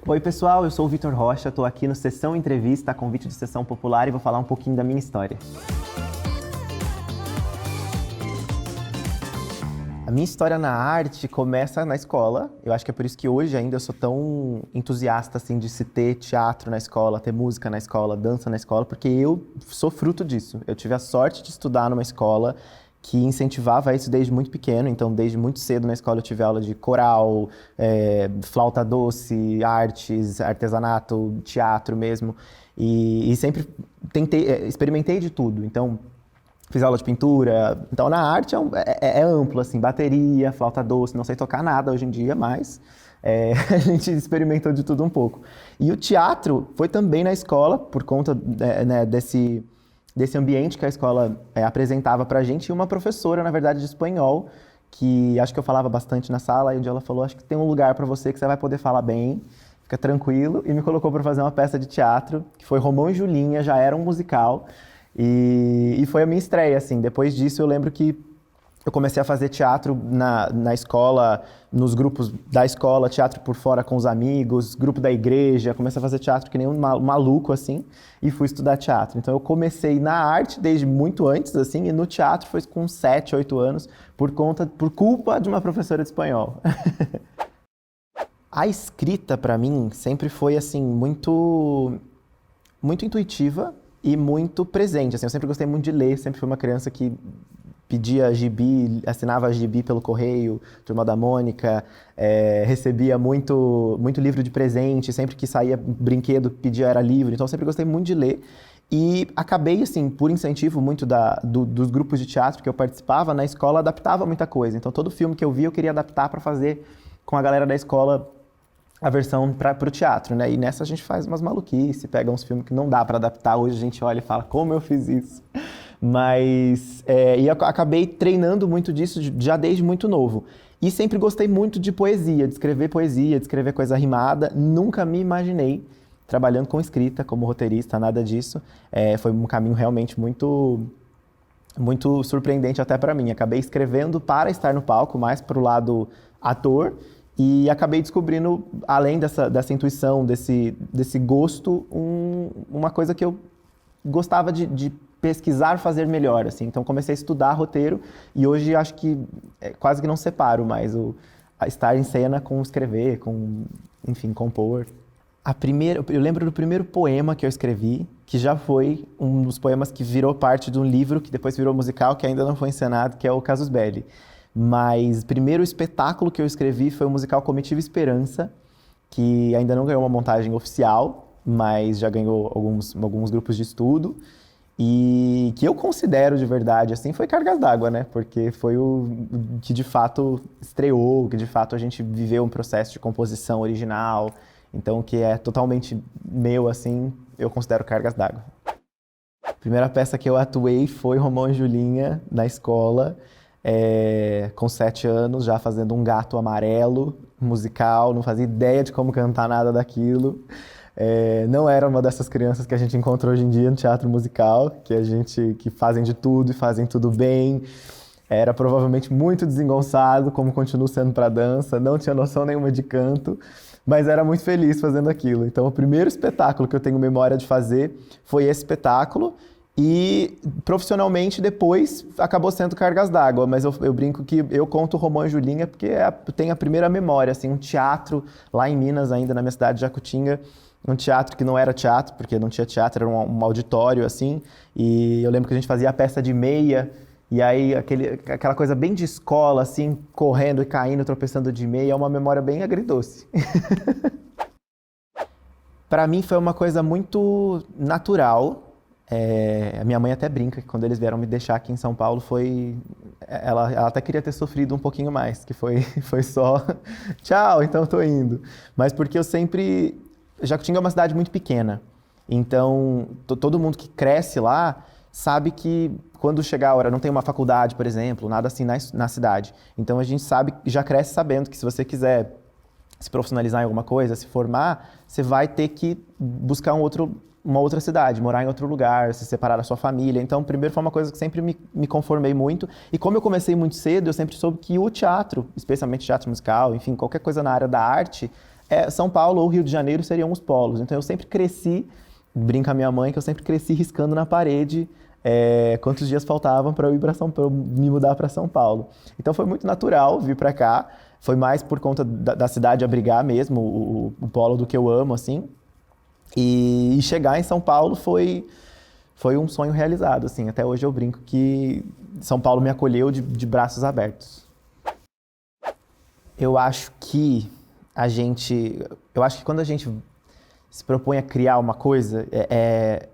Oi, pessoal, eu sou o Vitor Rocha, estou aqui no Sessão Entrevista, a convite de Sessão Popular, e vou falar um pouquinho da minha história. A minha história na arte começa na escola. Eu acho que é por isso que hoje ainda eu sou tão entusiasta assim de se ter teatro na escola, ter música na escola, dança na escola, porque eu sou fruto disso. Eu tive a sorte de estudar numa escola que incentivava isso desde muito pequeno. Então, desde muito cedo na escola eu tive aula de coral, flauta doce, artes, artesanato, teatro mesmo. E sempre experimentei de tudo. Então, fiz aula de pintura. Então, na arte é amplo, assim, bateria, flauta doce, não sei tocar nada hoje em dia, mas a gente experimentou de tudo um pouco. E o teatro foi também na escola, por conta né, desse ambiente que a escola apresentava pra gente, e uma professora, na verdade, de espanhol, que acho que eu falava bastante na sala, e um dia ela falou, acho que tem um lugar pra você que você vai poder falar bem, fica tranquilo, e me colocou pra fazer uma peça de teatro, que foi Romão e Julinha, já era um musical, e foi a minha estreia, assim. Depois disso, eu lembro que eu comecei a fazer teatro na escola, nos grupos da escola, teatro por fora com os amigos, grupo da igreja. Comecei a fazer teatro que nem um maluco, assim, e fui estudar teatro. Então, eu comecei na arte desde muito antes, assim, e no teatro foi com 7, 8 anos, por culpa de uma professora de espanhol. A escrita, para mim, sempre foi, assim, muito intuitiva e muito presente. Assim, eu sempre gostei muito de ler, sempre fui uma criança que pedia gibi, assinava gibi pelo correio, Turma da Mônica, recebia muito livro de presente, sempre que saía brinquedo pedia era livro, então eu sempre gostei muito de ler. E acabei, assim, por incentivo muito dos grupos de teatro que eu participava, na escola adaptava muita coisa. Então todo filme que eu via eu queria adaptar para fazer com a galera da escola a versão para o teatro, né? E nessa a gente faz umas maluquices, pega uns filmes que não dá para adaptar. Hoje a gente olha e fala, como eu fiz isso? Mas, e eu acabei treinando muito disso já desde muito novo. E sempre gostei muito de poesia, de escrever coisa rimada. Nunca me imaginei trabalhando com escrita, como roteirista, nada disso. Foi um caminho realmente muito surpreendente até para mim. Acabei escrevendo para estar no palco, mais para o lado ator, e acabei descobrindo, além dessa intuição, desse gosto, uma coisa que eu gostava de pesquisar, fazer melhor, assim. Então comecei a estudar roteiro e hoje acho que quase que não separo mais a estar em cena com escrever, enfim, compor. Eu lembro do primeiro poema que eu escrevi, que já foi um dos poemas que virou parte de um livro que depois virou musical, que ainda não foi encenado, que é o Casus Belli. Mas primeiro espetáculo que eu escrevi foi o musical Comitiva Esperança, que ainda não ganhou uma montagem oficial, mas já ganhou alguns grupos de estudo. E que eu considero de verdade, assim, foi Cargas d'Água, né? Porque foi o que de fato estreou, que de fato a gente viveu um processo de composição original. Então, que é totalmente meu, assim, eu considero Cargas d'Água. A primeira peça que eu atuei foi Romão e Julinha, na escola, com 7 anos, já fazendo um gato amarelo, musical, não fazia ideia de como cantar nada daquilo. Não era uma dessas crianças que a gente encontra hoje em dia no teatro musical, que fazem de tudo e fazem tudo bem. Era provavelmente muito desengonçado, como continuo sendo para dança, não tinha noção nenhuma de canto, mas era muito feliz fazendo aquilo. Então, o primeiro espetáculo que eu tenho memória de fazer foi esse espetáculo, e profissionalmente depois acabou sendo Cargas d'Água, mas eu brinco que eu conto Romão e Julinha porque tem a primeira memória, assim, um teatro lá em Minas, ainda na minha cidade de Jacutinga, um teatro que não era teatro, porque não tinha teatro, era um auditório, assim, e eu lembro que a gente fazia a peça de meia, e aí aquela coisa bem de escola, assim, correndo e caindo, tropeçando de meia, é uma memória bem agridoce. Para mim foi uma coisa muito natural. A minha mãe até brinca que quando eles vieram me deixar aqui em São Paulo ela até queria ter sofrido um pouquinho mais, que foi só tchau, então eu tô indo. Mas porque Jacutinga é uma cidade muito pequena, então todo mundo que cresce lá sabe que quando chegar a hora, não tem uma faculdade, por exemplo, nada assim na cidade. Então a gente já cresce sabendo que se você quiser se profissionalizar em alguma coisa, se formar, você vai ter que buscar uma outra cidade, morar em outro lugar, se separar da sua família. Então, primeiro foi uma coisa que sempre me conformei muito. E como eu comecei muito cedo, eu sempre soube que o teatro, especialmente teatro musical, enfim, qualquer coisa na área da arte, São Paulo ou Rio de Janeiro seriam os polos. Então eu sempre cresci, brinca a minha mãe, que eu sempre cresci riscando na parede quantos dias faltavam para eu ir para pra eu me mudar para São Paulo. Então foi muito natural vir para cá. Foi mais por conta da cidade abrigar mesmo o polo do que eu amo, assim. E chegar em São Paulo foi um sonho realizado, assim. Até hoje eu brinco que São Paulo me acolheu de braços abertos. Eu acho que eu acho que quando a gente se propõe a criar uma coisa, é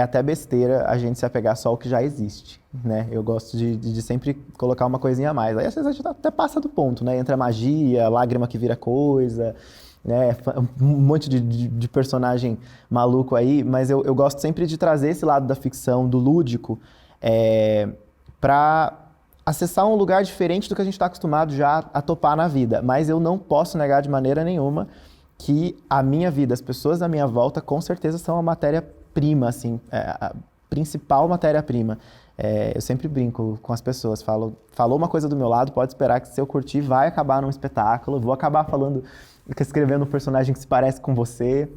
até besteira a gente se apegar só ao que já existe, né? Eu gosto de sempre colocar uma coisinha a mais. Aí às vezes a gente até passa do ponto, né? Entra magia, lágrima que vira coisa, né? Um monte de personagem maluco aí, mas eu gosto sempre de trazer esse lado da ficção, do lúdico, para acessar um lugar diferente do que a gente está acostumado já a topar na vida. Mas eu não posso negar de maneira nenhuma que a minha vida, as pessoas à minha volta, com certeza são a matéria-prima, assim, a principal matéria-prima. Eu sempre brinco com as pessoas, falou uma coisa do meu lado, pode esperar que se eu curtir vai acabar num espetáculo, vou acabar escrevendo um personagem que se parece com você.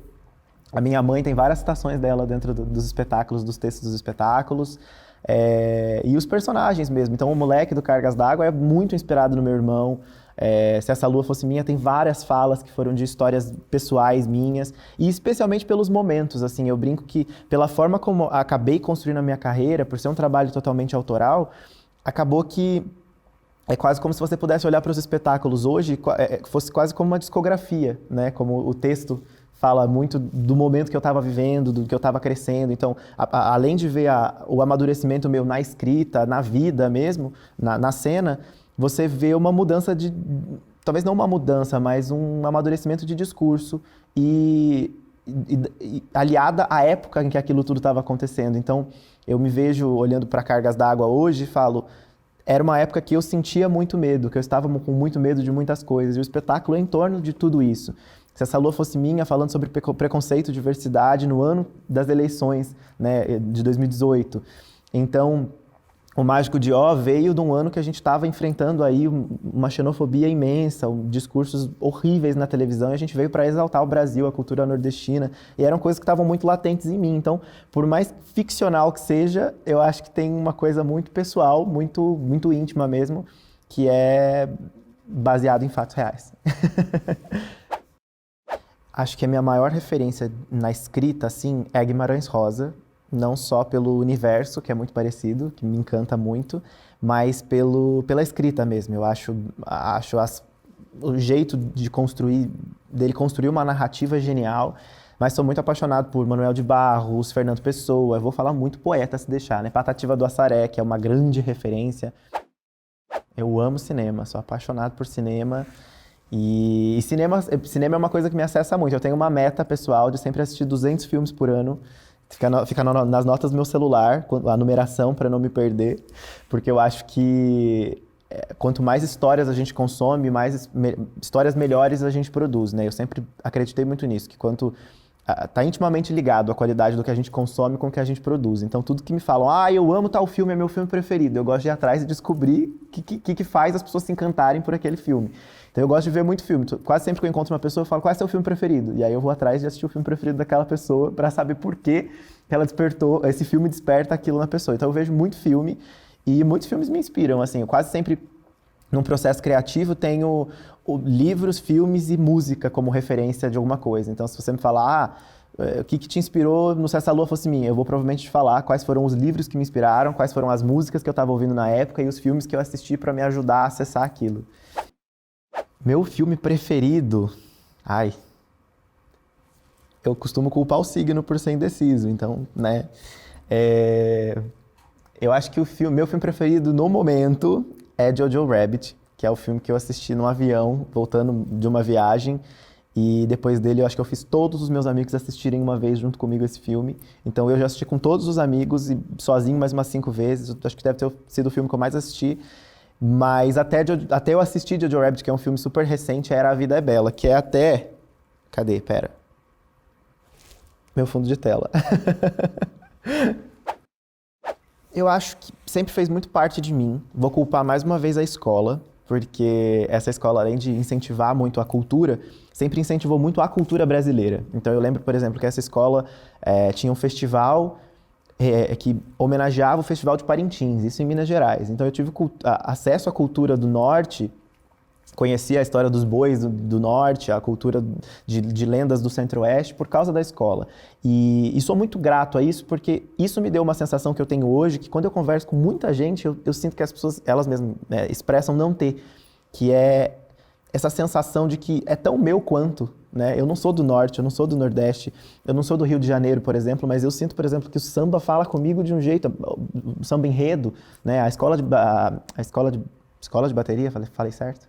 A minha mãe tem várias citações dela dentro dos espetáculos, dos textos dos espetáculos. E os personagens mesmo. Então, o moleque do Cargas d'Água é muito inspirado no meu irmão. Se Essa Lua Fosse Minha, tem várias falas que foram de histórias pessoais minhas. E especialmente pelos momentos, assim. Eu brinco que, pela forma como acabei construindo a minha carreira, por ser um trabalho totalmente autoral, acabou que é quase como se você pudesse olhar para os espetáculos hoje, fosse quase como uma discografia, né? Como o texto fala muito do momento que eu estava vivendo, do que eu estava crescendo. Então, além de ver o amadurecimento meu na escrita, na vida mesmo, na cena, você vê uma mudança talvez não uma mudança, mas um amadurecimento de discurso e aliada à época em que aquilo tudo estava acontecendo. Então, eu me vejo olhando para Cargas d'Água hoje e falo, era uma época que eu sentia muito medo, que eu estava com muito medo de muitas coisas, e o espetáculo é em torno de tudo isso. Se Essa Lua Fosse Minha, falando sobre preconceito e diversidade no ano das eleições, né, de 2018. Então, o Mágico de Ó veio de um ano que a gente estava enfrentando aí uma xenofobia imensa, discursos horríveis na televisão, e a gente veio para exaltar o Brasil, a cultura nordestina, e eram coisas que estavam muito latentes em mim. Então, por mais ficcional que seja, eu acho que tem uma coisa muito pessoal, muito, muito íntima mesmo, que é baseado em fatos reais. Acho que a minha maior referência na escrita, assim, é Guimarães Rosa, não só pelo universo, que é muito parecido, que me encanta muito, mas pela escrita mesmo. Eu acho o jeito dele construir uma narrativa genial, mas sou muito apaixonado por Manuel de Barros, Fernando Pessoa, eu vou falar muito poeta se deixar, né? Patativa do Assaré, que é uma grande referência. Eu amo cinema, sou apaixonado por cinema. E cinema é uma coisa que me acessa muito. Eu tenho uma meta pessoal de sempre assistir 200 filmes por ano. Fica nas notas do meu celular, a numeração para não me perder. Porque eu acho que quanto mais histórias a gente consome, mais histórias melhores a gente produz, né? Eu sempre acreditei muito nisso, que tá intimamente ligado a qualidade do que a gente consome com o que a gente produz. Então, tudo que me falam, eu amo tal filme, é meu filme preferido, eu gosto de ir atrás e descobrir o que faz as pessoas se encantarem por aquele filme. Então, eu gosto de ver muito filme. Quase sempre que eu encontro uma pessoa, eu falo, qual é o seu filme preferido? E aí eu vou atrás de assistir o filme preferido daquela pessoa para saber por que ela despertou, esse filme desperta aquilo na pessoa. Então, eu vejo muito filme e muitos filmes me inspiram, assim, eu quase sempre, num processo criativo, tenho livros, filmes e música como referência de alguma coisa. Então, se você me falar, o que te inspirou no Se Essa Lua Fosse Minha, eu vou provavelmente te falar quais foram os livros que me inspiraram, quais foram as músicas que eu estava ouvindo na época e os filmes que eu assisti para me ajudar a acessar aquilo. Meu filme preferido? Eu costumo culpar o signo por ser indeciso, então, né? Eu acho que meu filme preferido no momento é Jojo Rabbit, que é o filme que eu assisti no avião, voltando de uma viagem. E depois dele, eu acho que eu fiz todos os meus amigos assistirem uma vez junto comigo esse filme. Então, eu já assisti com todos os amigos e sozinho mais umas 5 vezes. Eu acho que deve ter sido o filme que eu mais assisti. Mas até eu assistir Jojo Rabbit, que é um filme super recente, era A Vida é Bela, que é até... Cadê? Pera. Meu fundo de tela. Eu acho que sempre fez muito parte de mim. Vou culpar mais uma vez a escola. porque essa escola, além de incentivar muito a cultura, sempre incentivou muito a cultura brasileira. Então eu lembro, por exemplo, que essa escola tinha um festival que homenageava o Festival de Parintins, isso em Minas Gerais. Então eu tive acesso à cultura do Norte, conheci a história dos bois do Norte, a cultura de lendas do Centro-Oeste por causa da escola. E sou muito grato a isso, porque isso me deu uma sensação que eu tenho hoje, que quando eu converso com muita gente, eu sinto que as pessoas, elas mesmas expressam não ter, que é essa sensação de que é tão meu quanto, né? Eu não sou do Norte, eu não sou do Nordeste, eu não sou do Rio de Janeiro, por exemplo, mas eu sinto, por exemplo, que o samba fala comigo de um jeito, o samba enredo, né? A escola de bateria, falei certo?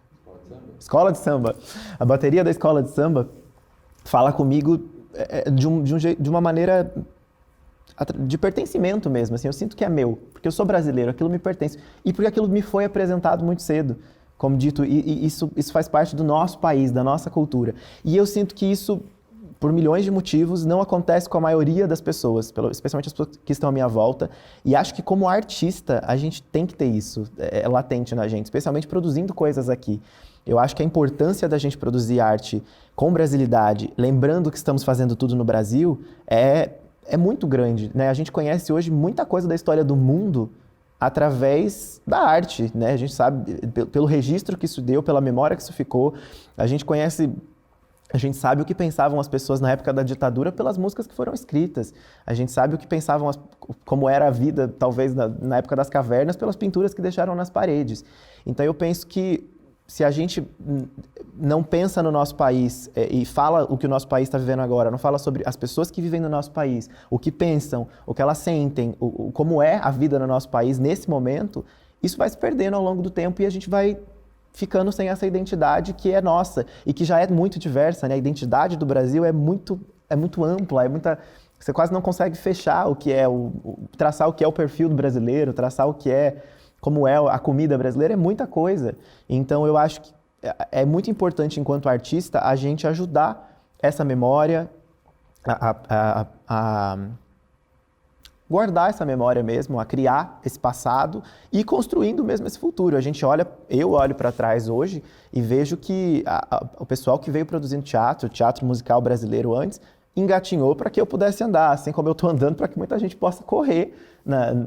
Escola de samba. A bateria da escola de samba fala comigo de uma maneira de pertencimento mesmo, assim, eu sinto que é meu, porque eu sou brasileiro, aquilo me pertence, e porque aquilo me foi apresentado muito cedo, como dito, e isso faz parte do nosso país, da nossa cultura. E eu sinto que isso, por milhões de motivos, não acontece com a maioria das pessoas, especialmente as pessoas que estão à minha volta, e acho que como artista, a gente tem que ter isso, latente na gente, especialmente produzindo coisas aqui. Eu acho que a importância da gente produzir arte com brasilidade, lembrando que estamos fazendo tudo no Brasil, é muito grande, né? A gente conhece hoje muita coisa da história do mundo através da arte, né? A gente sabe, pelo registro que isso deu, pela memória que isso ficou, a gente sabe o que pensavam as pessoas na época da ditadura pelas músicas que foram escritas. A gente sabe o que pensavam, como era a vida, talvez, na época das cavernas, pelas pinturas que deixaram nas paredes. Então eu penso que se a gente não pensa no nosso país e fala o que o nosso país está vivendo agora, não fala sobre as pessoas que vivem no nosso país, o que pensam, o que elas sentem, como é a vida no nosso país nesse momento, isso vai se perdendo ao longo do tempo e a gente vai ficando sem essa identidade que é nossa e que já é muito diversa, né? A identidade do Brasil é muito ampla, você quase não consegue fechar o que é traçar o que é o perfil do brasileiro, traçar o que é como é a comida brasileira, é muita coisa. Então eu acho que é muito importante, enquanto artista, a gente ajudar essa memória, a guardar essa memória mesmo, a criar esse passado e construindo mesmo esse futuro. Eu olho para trás hoje e vejo que o pessoal que veio produzindo teatro musical brasileiro antes, engatinhou para que eu pudesse andar, assim como eu estou andando, para que muita gente possa correr,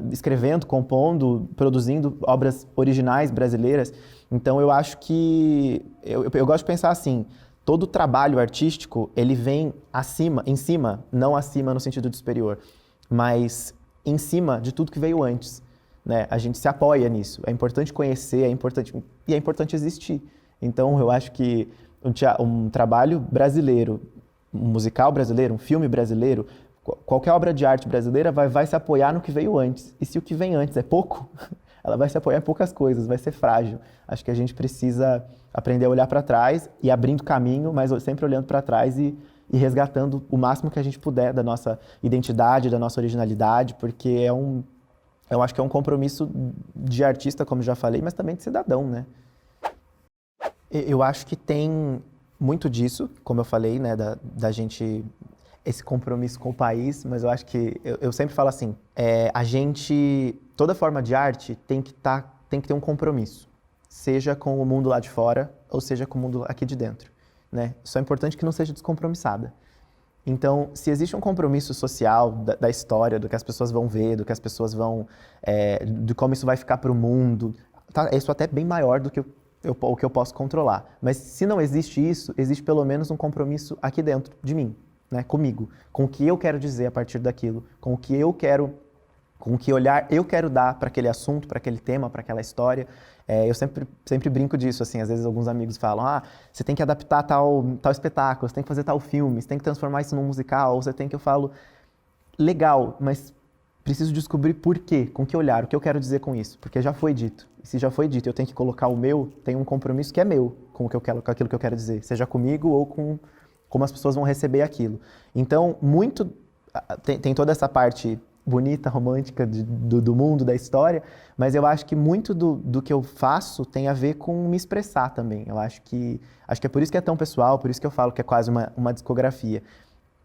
escrevendo, compondo, produzindo obras originais brasileiras. Então eu acho que, eu gosto de pensar assim, todo trabalho artístico, ele vem em cima, não acima no sentido de superior, mas em cima de tudo que veio antes, né? A gente se apoia nisso, é importante conhecer, é importante existir. Então eu acho que um trabalho brasileiro, um musical brasileiro, um filme brasileiro, qualquer obra de arte brasileira vai se apoiar no que veio antes. E se o que vem antes é pouco, ela vai se apoiar em poucas coisas, vai ser frágil. Acho que a gente precisa aprender a olhar para trás e abrindo caminho, mas sempre olhando para trás e resgatando o máximo que a gente puder da nossa identidade, da nossa originalidade, porque eu acho que é um compromisso de artista, como já falei, mas também de cidadão, né? Eu acho que tem muito disso, como eu falei, né, da gente, esse compromisso com o país, mas eu acho que, eu sempre falo assim, toda forma de arte tem que ter um compromisso, seja com o mundo lá de fora, ou seja com o mundo aqui de dentro, né? Só é importante que não seja descompromissada. Então, se existe um compromisso social da história, do que as pessoas vão ver, do que as pessoas de como isso vai ficar para o mundo, isso até é bem maior do que o que eu posso controlar. Mas se não existe isso, existe pelo menos um compromisso aqui dentro de mim, né? Comigo, com o que eu quero dizer a partir daquilo, com o que eu quero, com que olhar eu quero dar para aquele assunto, para aquele tema, para aquela história. Eu sempre brinco disso, assim, às vezes alguns amigos falam, você tem que adaptar tal espetáculo, você tem que fazer tal filme, você tem que transformar isso num musical, eu falo, legal, mas preciso descobrir por quê, com que olhar, o que eu quero dizer com isso, porque já foi dito. E se já foi dito, eu tenho que colocar o meu, tem um compromisso que é meu com com aquilo que eu quero dizer, seja comigo ou com como as pessoas vão receber aquilo. Então, tem toda essa parte bonita, romântica do mundo, da história, mas eu acho que muito do que eu faço tem a ver com me expressar também. Eu acho que é por isso que é tão pessoal, por isso que eu falo que é quase uma discografia.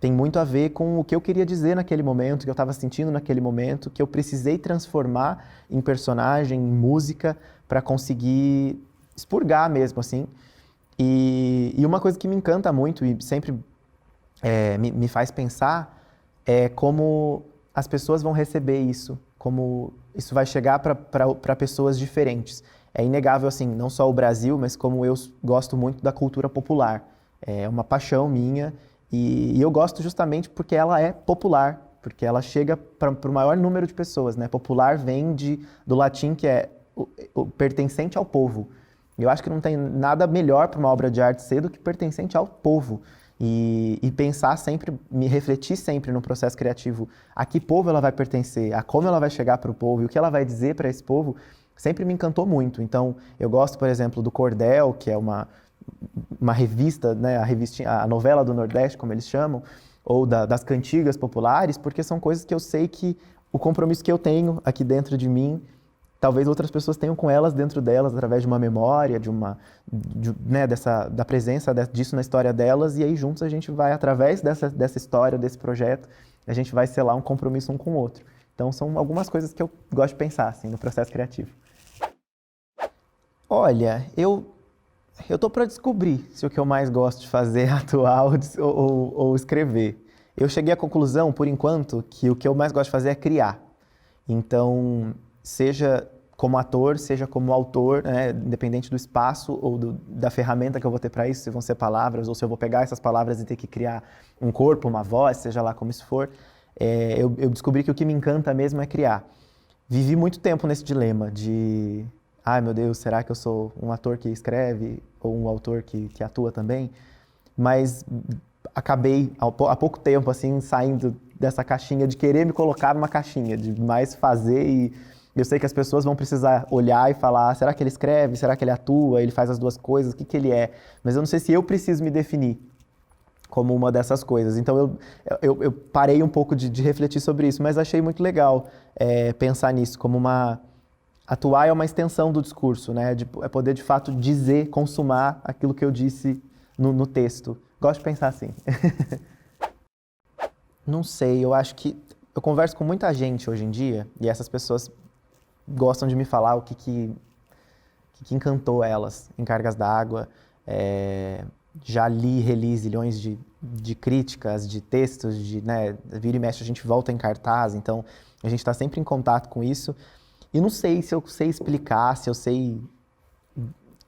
Tem muito a ver com o que eu queria dizer naquele momento, o que eu estava sentindo naquele momento, que eu precisei transformar em personagem, em música, para conseguir expurgar mesmo, assim. E uma coisa que me encanta muito e sempre me faz pensar é como as pessoas vão receber isso, como isso vai chegar para pessoas diferentes. É inegável, assim, não só o Brasil, mas como eu gosto muito da cultura popular. É uma paixão minha e eu gosto justamente porque ela é popular, porque ela chega para o maior número de pessoas, né? Popular vem do latim que é o pertencente ao povo. Eu acho que não tem nada melhor para uma obra de arte ser do que pertencente ao povo. E pensar sempre, me refletir sempre no processo criativo, a que povo ela vai pertencer, a como ela vai chegar para o povo e o que ela vai dizer para esse povo, sempre me encantou muito. Então, eu gosto, por exemplo, do Cordel, que é uma revista, né, a novela do Nordeste, como eles chamam, ou das cantigas populares, porque são coisas que eu sei que o compromisso que eu tenho aqui dentro de mim, talvez outras pessoas tenham com elas dentro delas, através de uma memória, né, da presença disso na história delas, e aí juntos a gente vai, através dessa história, desse projeto, a gente vai selar um compromisso um com o outro. Então são algumas coisas que eu gosto de pensar, assim, no processo criativo. Olha, eu tô para descobrir se o que eu mais gosto de fazer é atuar ou escrever. Eu cheguei à conclusão, por enquanto, que o que eu mais gosto de fazer é criar. Então, seja como ator, seja como autor, né, independente do espaço ou da ferramenta que eu vou ter para isso, se vão ser palavras ou se eu vou pegar essas palavras e ter que criar um corpo, uma voz, seja lá como isso for, eu descobri que o que me encanta mesmo é criar. Vivi muito tempo nesse dilema de, ai meu Deus, será que eu sou um ator que escreve ou um autor que atua também? Mas acabei há pouco tempo assim saindo dessa caixinha de querer me colocar numa caixinha, de mais fazer e eu sei que as pessoas vão precisar olhar e falar, será que ele escreve, será que ele atua, ele faz as duas coisas, o que que ele é? Mas eu não sei se eu preciso me definir como uma dessas coisas. Então eu parei um pouco de refletir sobre isso, mas achei muito legal pensar nisso como atuar é uma extensão do discurso, né? É poder de fato dizer, consumar aquilo que eu disse no texto. Gosto de pensar assim. Não sei, eu acho que eu converso com muita gente hoje em dia e essas pessoas gostam de me falar o que encantou elas em Cargas d'Água. Já li e reli zilhões de críticas, de textos, né, vira e mexe a gente volta em cartaz, então a gente está sempre em contato com isso. E não sei se eu sei explicar, se eu sei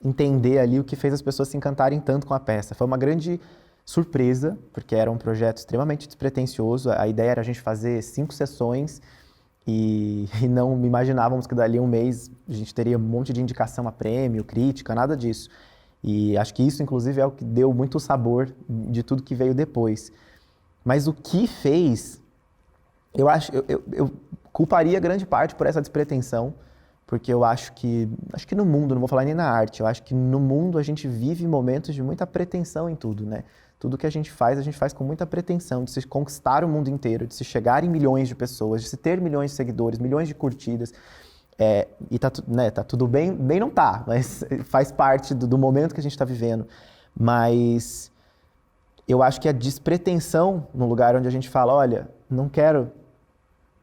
entender ali o que fez as pessoas se encantarem tanto com a peça. Foi uma grande surpresa, porque era um projeto extremamente despretensioso. A ideia era a gente fazer 5 sessões e não imaginávamos que dali a um mês a gente teria um monte de indicação a prêmio, crítica, nada disso. E acho que isso, inclusive, é o que deu muito sabor de tudo que veio depois. Mas o que fez, eu culparia grande parte por essa despretensão, porque eu acho que no mundo, não vou falar nem na arte, eu acho que no mundo a gente vive momentos de muita pretensão em tudo, né? Tudo que a gente faz com muita pretensão de se conquistar o mundo inteiro, de se chegar em milhões de pessoas, de se ter milhões de seguidores, milhões de curtidas. E tá tudo bem, bem não tá, mas faz parte do momento que a gente está vivendo. Mas eu acho que a despretensão no lugar onde a gente fala, olha, não quero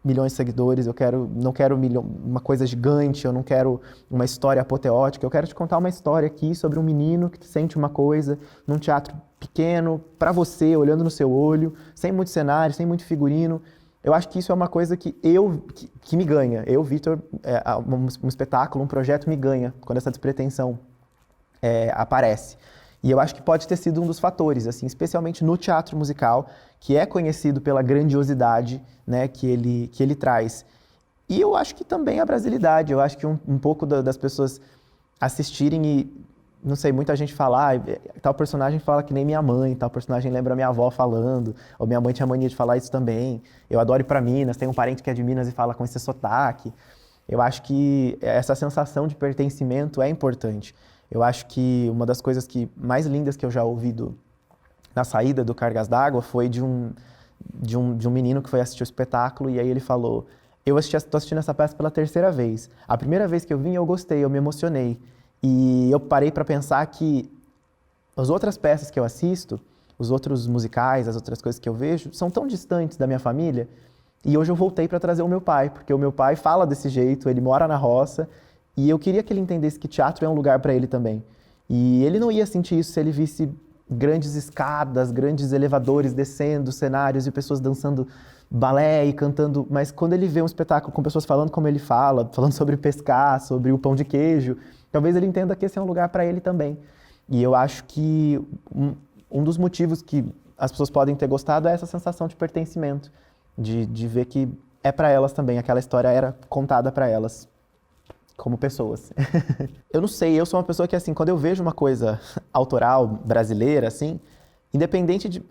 milhões de seguidores, não quero uma coisa gigante, eu não quero uma história apoteótica, eu quero te contar uma história aqui sobre um menino que sente uma coisa num teatro pequeno, para você, olhando no seu olho, sem muito cenário, sem muito figurino. Eu acho que isso é uma coisa que me ganha. Eu, Vitor, um espetáculo, um projeto me ganha quando essa despretensão aparece. E eu acho que pode ter sido um dos fatores, assim, especialmente no teatro musical, que é conhecido pela grandiosidade, né, que ele traz. E eu acho que também a brasilidade. Eu acho que um pouco das pessoas assistirem e, não sei, muita gente fala, tal personagem fala que nem minha mãe, tal personagem lembra minha avó falando, ou minha mãe tinha mania de falar isso também. Eu adoro ir para Minas, tenho um parente que é de Minas e fala com esse sotaque. Eu acho que essa sensação de pertencimento é importante. Eu acho que uma das coisas mais lindas que eu já ouvi na saída do Cargas d'Água foi de um menino que foi assistir o espetáculo e aí ele falou, tô assistindo essa peça pela 3ª vez. A primeira vez que eu vim eu gostei, eu me emocionei. E eu parei para pensar que as outras peças que eu assisto, os outros musicais, as outras coisas que eu vejo, são tão distantes da minha família. E hoje eu voltei para trazer o meu pai, porque o meu pai fala desse jeito, ele mora na roça, E eu queria que ele entendesse que teatro é um lugar para ele também. E ele não ia sentir isso se ele visse grandes escadas, grandes elevadores descendo, cenários e pessoas dançando balé e cantando. Mas quando ele vê um espetáculo com pessoas falando como ele fala, falando sobre pescar, sobre o pão de queijo, talvez ele entenda que esse é um lugar para ele também. E eu acho que um dos motivos que as pessoas podem ter gostado é essa sensação de pertencimento, de ver que é para elas também, aquela história era contada para elas, como pessoas. Eu não sei, eu sou uma pessoa que, assim, quando eu vejo uma coisa autoral, brasileira, assim, independente de...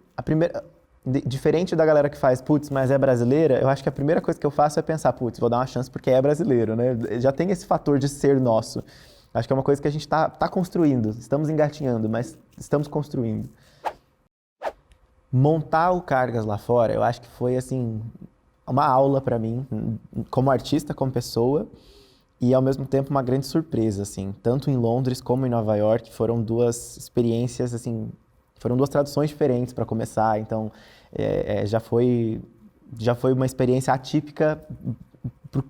Diferente da galera que faz, putz, mas é brasileira, eu acho que a primeira coisa que eu faço é pensar, putz, vou dar uma chance porque é brasileiro, né? Já tem esse fator de ser nosso. Acho que é uma coisa que a gente tá construindo, estamos engatinhando, mas estamos construindo. Montar o Cargas lá fora, eu acho que foi, assim, uma aula para mim, como artista, como pessoa, e ao mesmo tempo uma grande surpresa, assim, tanto em Londres como em Nova York, foram duas experiências, assim, foram duas traduções diferentes para começar, então já foi uma experiência atípica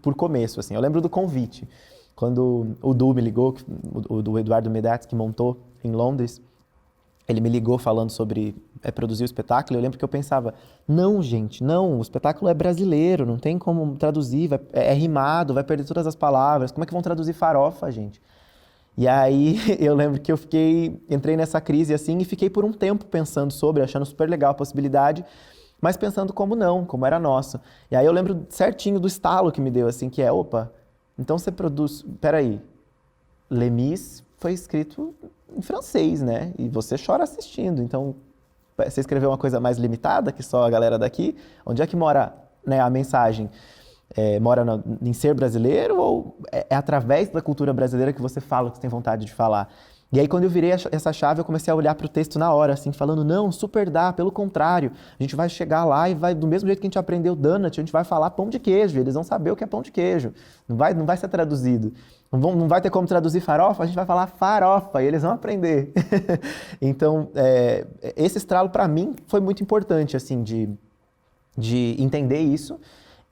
por começo, assim. Eu lembro do convite, quando o Du me ligou, o Eduardo Medats, que montou em Londres, ele me ligou falando sobre produzir o espetáculo, eu lembro que eu pensava, não, gente, não, o espetáculo é brasileiro, não tem como traduzir, é rimado, vai perder todas as palavras, como é que vão traduzir farofa, gente? E aí eu lembro que entrei nessa crise assim e fiquei por um tempo pensando sobre, achando super legal a possibilidade, mas pensando como não, como era nosso. E aí eu lembro certinho do estalo que me deu, assim, que opa, então você produz, peraí, Les Mis foi escrito em francês, né? E você chora assistindo. Então, você escreveu uma coisa mais limitada que só a galera daqui? Onde é que mora, né, a mensagem? Mora em ser brasileiro ou é através da cultura brasileira que você fala o que você tem vontade de falar? E aí, quando eu virei essa chave, eu comecei a olhar para o texto na hora, assim, falando, não, super dá, pelo contrário, a gente vai chegar lá e vai, do mesmo jeito que a gente aprendeu donut, a gente vai falar pão de queijo, eles vão saber o que é pão de queijo, não vai ser traduzido. Não vai ter como traduzir farofa, a gente vai falar farofa e eles vão aprender. Então, esse estralo para mim foi muito importante, assim, de entender isso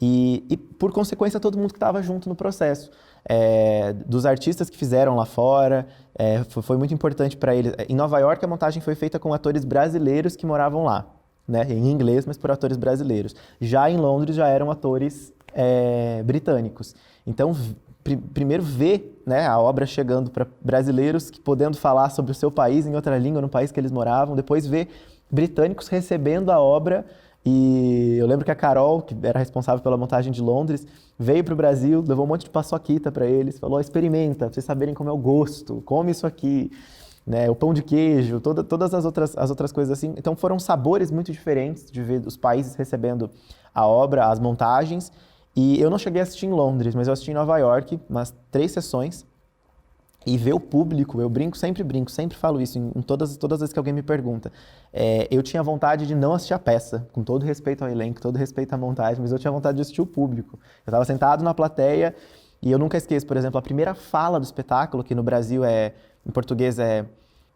e, por consequência, todo mundo que estava junto no processo. Dos artistas que fizeram lá fora, foi muito importante para eles. Em Nova York, a montagem foi feita com atores brasileiros que moravam lá, né? Em inglês, mas por atores brasileiros. Já em Londres, já eram atores britânicos. Então, primeiro ver, né, a obra chegando para brasileiros podendo falar sobre o seu país em outra língua, no país que eles moravam, depois ver britânicos recebendo a obra. E eu lembro que a Carol, que era responsável pela montagem de Londres, veio para o Brasil, levou um monte de paçoquita para eles, falou, experimenta, pra vocês saberem como é o gosto, come isso aqui, né, o pão de queijo, todas as outras coisas assim. Então foram sabores muito diferentes de ver os países recebendo a obra, as montagens. E eu não cheguei a assistir em Londres, mas eu assisti em Nova York, umas 3 sessões. E ver o público, eu sempre falo isso em todas as vezes que alguém me pergunta. Eu tinha vontade de não assistir a peça, com todo respeito ao elenco, todo respeito à montagem, mas eu tinha vontade de assistir o público. Eu estava sentado na plateia e eu nunca esqueço, por exemplo, a primeira fala do espetáculo, que no Brasil em português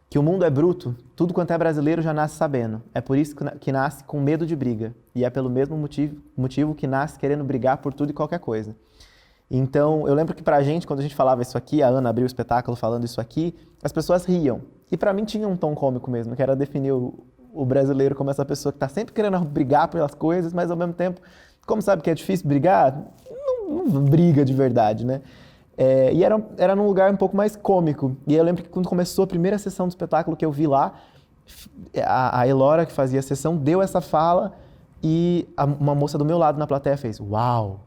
que o mundo é bruto, tudo quanto é brasileiro já nasce sabendo. É por isso que nasce com medo de briga. E é pelo mesmo motivo que nasce querendo brigar por tudo e qualquer coisa. Então, eu lembro que pra gente, quando a gente falava isso aqui, a Ana abriu o espetáculo falando isso aqui, as pessoas riam. E pra mim tinha um tom cômico mesmo, que era definir o brasileiro como essa pessoa que tá sempre querendo brigar pelas coisas, mas ao mesmo tempo, como sabe que é difícil brigar, não briga de verdade, né? E era num lugar um pouco mais cômico. E eu lembro que quando começou a primeira sessão do espetáculo que eu vi lá, a Elora, que fazia a sessão, deu essa fala e uma moça do meu lado na plateia fez, uau!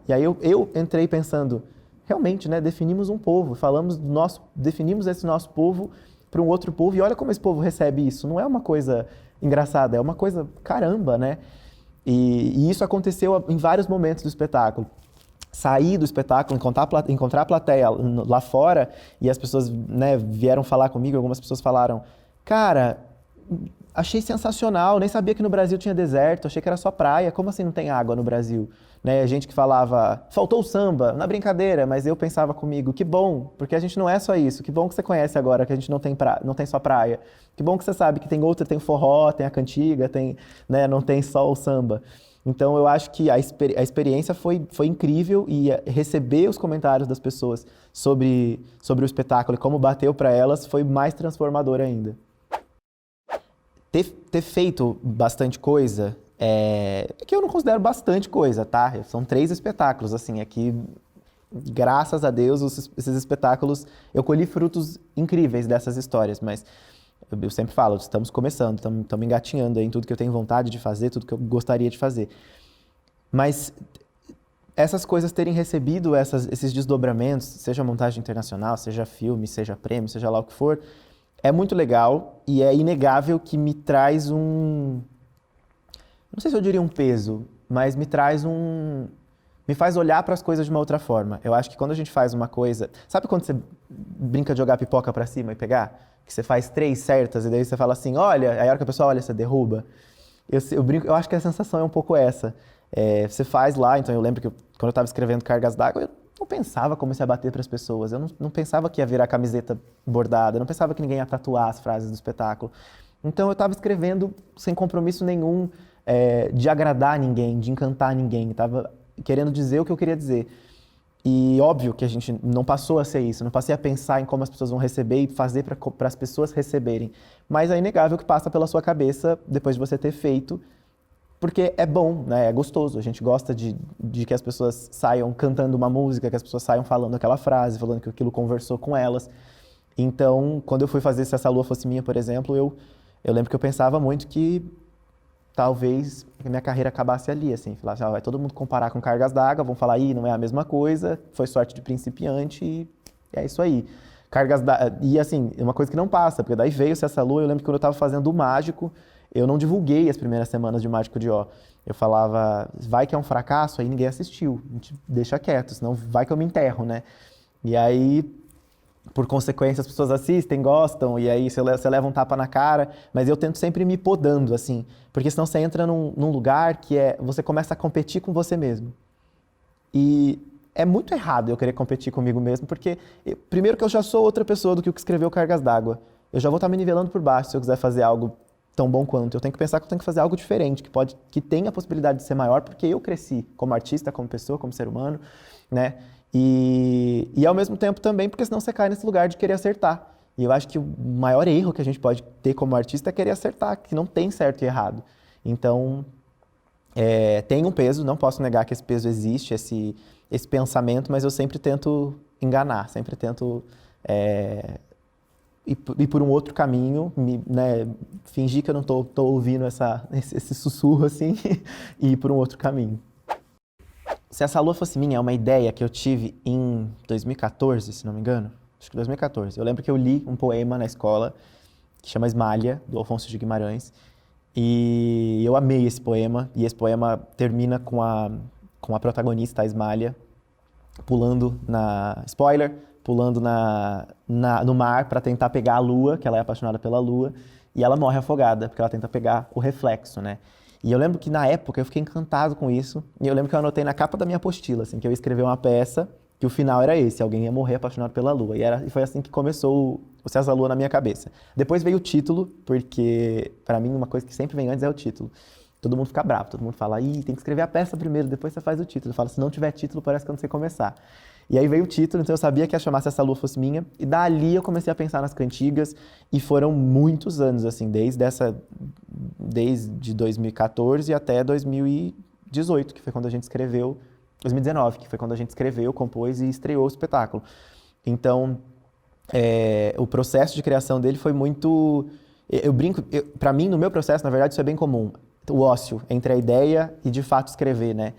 E aí eu entrei pensando, realmente, né, definimos um povo, definimos esse nosso povo para um outro povo, e olha como esse povo recebe isso. Não é uma coisa engraçada, é uma coisa caramba, né? E isso aconteceu em vários momentos do espetáculo. Sair do espetáculo, encontrar a plateia lá fora, e as pessoas, né, vieram falar comigo, algumas pessoas falaram, cara, achei sensacional, nem sabia que no Brasil tinha deserto, achei que era só praia, como assim não tem água no Brasil? Né, a gente que falava, faltou o samba, na brincadeira, mas eu pensava comigo, que bom, porque a gente não é só isso, que bom que você conhece agora que a gente não tem só praia, que bom que você sabe que tem forró, tem a cantiga, né, não tem só o samba. Então eu acho que a experiência foi incrível e receber os comentários das pessoas sobre o espetáculo e como bateu para elas foi mais transformador ainda. Ter feito bastante coisa, que eu não considero bastante coisa, tá? São 3 espetáculos, assim, aqui, graças a Deus, esses espetáculos, eu colhi frutos incríveis dessas histórias, mas eu sempre falo, estamos começando, estamos engatinhando aí em tudo que eu tenho vontade de fazer, tudo que eu gostaria de fazer. Mas essas coisas terem recebido esses desdobramentos, seja montagem internacional, seja filme, seja prêmio, seja lá o que for, é muito legal e é inegável que me traz não sei se eu diria um peso, mas me faz olhar para as coisas de uma outra forma. Eu acho que quando a gente faz uma coisa, sabe quando você brinca de jogar pipoca para cima e pegar? Que você faz 3 certas e daí você fala assim, olha, aí a hora que a pessoa olha, você derruba. Eu brinco, eu acho que a sensação é um pouco essa. Você faz lá, então eu lembro que quando eu estava escrevendo Cargas d'Água, eu não pensava como isso ia bater para as pessoas, eu não pensava que ia virar camiseta bordada, eu não pensava que ninguém ia tatuar as frases do espetáculo. Então eu estava escrevendo sem compromisso nenhum de agradar ninguém, de encantar ninguém, estava querendo dizer o que eu queria dizer. E óbvio que a gente não passou a ser isso, não passei a pensar em como as pessoas vão receber e fazer para as pessoas receberem. Mas é inegável que passa pela sua cabeça depois de você ter feito, porque é bom, né? É gostoso. A gente gosta de que as pessoas saiam cantando uma música, que as pessoas saiam falando aquela frase, falando que aquilo conversou com elas. Então, quando eu fui fazer Se Essa Lua Fosse Minha, por exemplo, eu lembro que eu pensava muito que talvez a minha carreira acabasse ali, assim, falar assim, vai todo mundo comparar com Cargas d'Água, vão falar, não é a mesma coisa, foi sorte de principiante e é isso aí. E assim, é uma coisa que não passa, porque daí veio Se Essa Lua, eu lembro que quando eu estava fazendo o Mágico, eu não divulguei as primeiras semanas de Mágico de Ó. Eu falava, vai que é um fracasso, aí ninguém assistiu, a gente deixa quieto, senão vai que eu me enterro, né? E aí, por consequência, as pessoas assistem, gostam, e aí você leva um tapa na cara, mas eu tento sempre me podando, assim, porque senão você entra num lugar que você começa a competir com você mesmo. E é muito errado eu querer competir comigo mesmo, porque, primeiro que eu já sou outra pessoa do que o que escreveu Cargas d'Água. Eu já vou estar me nivelando por baixo se eu quiser fazer algo tão bom quanto. Eu tenho que pensar que eu tenho que fazer algo diferente, que tem a possibilidade de ser maior, porque eu cresci como artista, como pessoa, como ser humano, né? E ao mesmo tempo também, porque senão você cai nesse lugar de querer acertar. E eu acho que o maior erro que a gente pode ter como artista é querer acertar, que não tem certo e errado. Então, tem um peso, não posso negar que esse peso existe, esse pensamento, mas eu sempre tento enganar, sempre tento ir por um outro caminho, né, fingir que eu não tô ouvindo esse sussurro assim, e ir por um outro caminho. Se Essa Lua Fosse Minha é uma ideia que eu tive em 2014, se não me engano. Acho que 2014. Eu lembro que eu li um poema na escola que chama Esmalha, do Afonso de Guimarães. E eu amei esse poema. E esse poema termina com a protagonista, a Esmalha, pulando spoiler, pulando no mar para tentar pegar a lua, que ela é apaixonada pela lua. E ela morre afogada, porque ela tenta pegar o reflexo, né? E eu lembro que na época eu fiquei encantado com isso. E eu lembro que eu anotei na capa da minha apostila, assim, que eu ia escrever uma peça, que o final era esse, alguém ia morrer apaixonado pela lua. E foi assim que começou o Se Essa Lua na minha cabeça. Depois veio o título, porque pra mim uma coisa que sempre vem antes é o título. Todo mundo fica bravo, todo mundo fala, tem que escrever a peça primeiro, depois você faz o título. Eu falo, se não tiver título, parece que eu não sei começar. E aí veio o título, então eu sabia que ia chamar Se Essa Lua Fosse Minha. E dali eu comecei a pensar nas cantigas. E foram muitos anos, assim, desde 2014 até 2018, que foi quando a gente escreveu... 2019, que foi quando a gente escreveu, compôs e estreou o espetáculo. Então, o processo de criação dele foi muito... Eu brinco, para mim, no meu processo, na verdade, isso é bem comum. O ócio entre a ideia e, de fato, escrever, né?